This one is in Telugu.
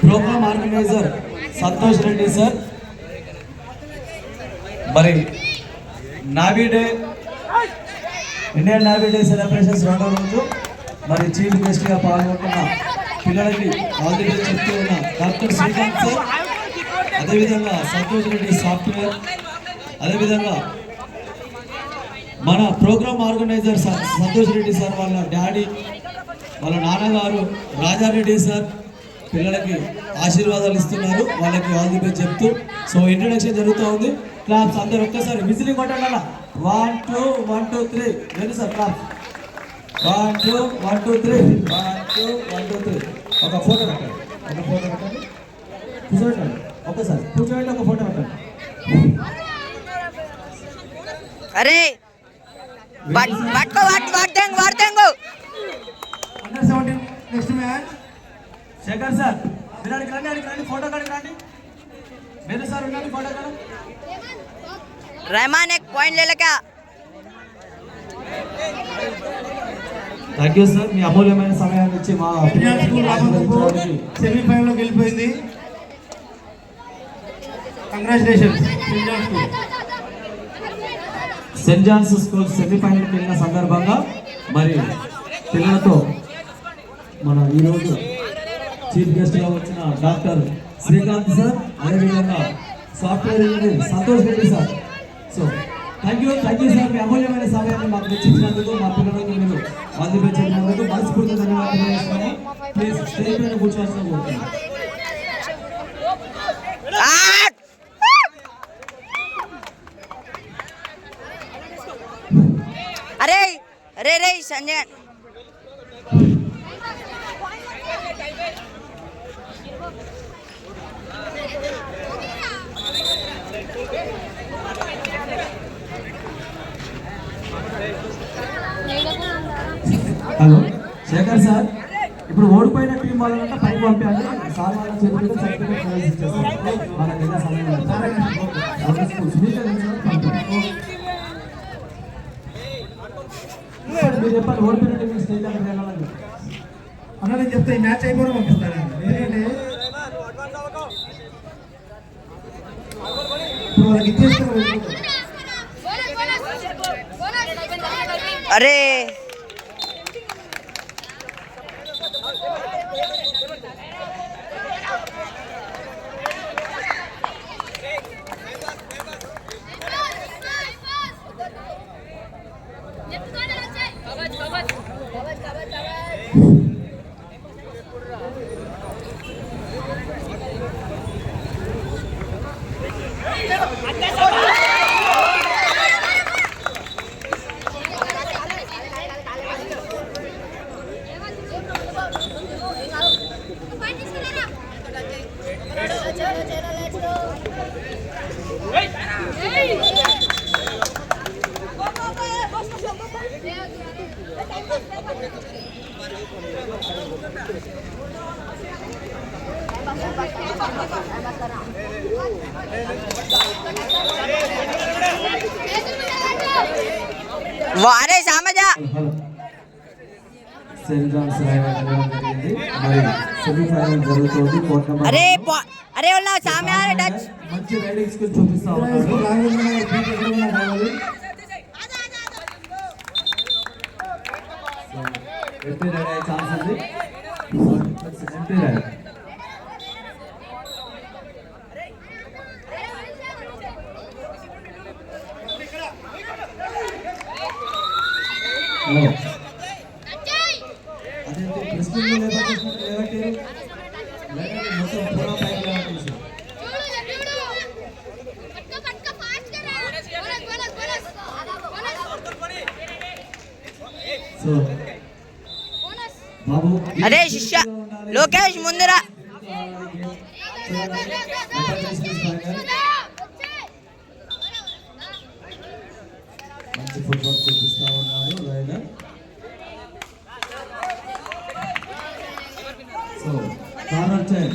Programme organiser Santosh Reddy sir. మరి navy day, Indian navy day celebrations రెండో రోజు మరి చీఫ్ గెస్ట్ గా పాల్గొంటున్న పిల్లలకి ఆల్ ది బెస్ట్ చెప్తూ ఉన్న డాక్టర్ శ్రీకాంత్ సార్, అదేవిధంగా సంతోష్ రెడ్డి సాఫ్ట్వేర్, అదేవిధంగా మన program organiser Santosh Reddy sir వాళ్ళ డాడీ, వాళ్ళ నాన్నగారు రాజారెడ్డి సార్ పిల్లలకి ఆశీర్వాదాలు ఇస్తున్నారు. వాళ్ళకి ఆల్ ది బెస్ట్ చెప్తూ సో ఇంట్రడక్షన్ జరుగుతూ ఉంది. క్లాప్స్ అందరు ఒక్కసారి విజిలింగ్ కొట్టాలి. 1 2 1 2 3 రెడీ సార్. క్లాప్స్ 1 2 1 2 3 1 2 1 2 3. ఒక ఫోటో పెట్టండి, ఒక ఫోటో పెట్టండి, కూర్చోండి ఒక్కసారి, కూర్చోండి, ఒక ఫోటో పెట్టండి. అరే నెక్స్ట్ మ్యాచ్ శేఖర్ సార్ మీరు అడిగి రండి, అడిగి రండి, ఫోటో కాడికి రండి. మీరు సార్ ఉండండి, ఫోటో కాడ. रहमान एक पॉइंट ले लेगा. థ్యాంక్ యూ సార్, మీ అమూల్యమైన సమయాన్ని ఇచ్చి మా సెమీఫైనల్లో గెలిపోయింది. కంగ్రాచులేషన్స్. సెయింట్ జాన్స్ స్కూల్ సెమీఫైనల్కి వెళ్ళిన సందర్భంగా మరి పిల్లలతో మన ఈరోజు చీఫ్ గెస్ట్గా వచ్చిన డాక్టర్ శ్రీకాంత్ సార్, అదేవిధంగా software engineer Santosh Reddy sir. So thank you sir, మీ అమూల్యమైన సమయాన్ని మాకు తెచ్చినందుకు, మా పిల్లలకు మీరు అందించినందుకు మనస్ఫూర్తిగా ధన్యవాదాలు తెలియజేస్తున్నాము. ప్లీజ్ స్టేజ్ పైన కూర్చోవాల్సిన కోరుతున్నాను. अरे अरे अरे संजय హలో శేఖర్ సార్, ఇప్పుడు ఓడిపోయిన టీం వాళ్ళంతా పైకి పంపాలి. సార్ వాళ్ళ చేతులతో సర్టిఫికేట్ ప్రవేశించేస్తారు. వాళ్ళకి ఏదైనా సమయం మీరు చెప్పాలి. ఓడిపోయిన టీం స్టేజ్ దగ్గర వెళ్ళాలని అన్నది చెప్తే ఈ మ్యాచ్ అయిపోయి పంపిస్తారండి. ఎందుకంటే ఇప్పుడు వాళ్ళకి ఇచ్చేస్తారు. अरे वारे सामजा సెయింట్ జాన్స్ మరి సెమీఫైనల్ జరుగుతుంది. अरे अरे वाला सामने आ रहा टच మంచి రైడింగ్ స్కిల్ చూపిస్తా ఉన్నారు. ఎంపీ రైడ్ అయ్యే ఛాన్స్ ఉంది. ఎంపీ రైడ్ అదేంటి ప్రెస్టింగ్ లేవట్టి మొత్తం పూరా పైకి లేవట్టి. సో బాబు अरे शिष्य लोकेश मुंदरा మంచి ఫుట్బాల్ చూపిస్తా ఉన్నారు రైడర్. So corner time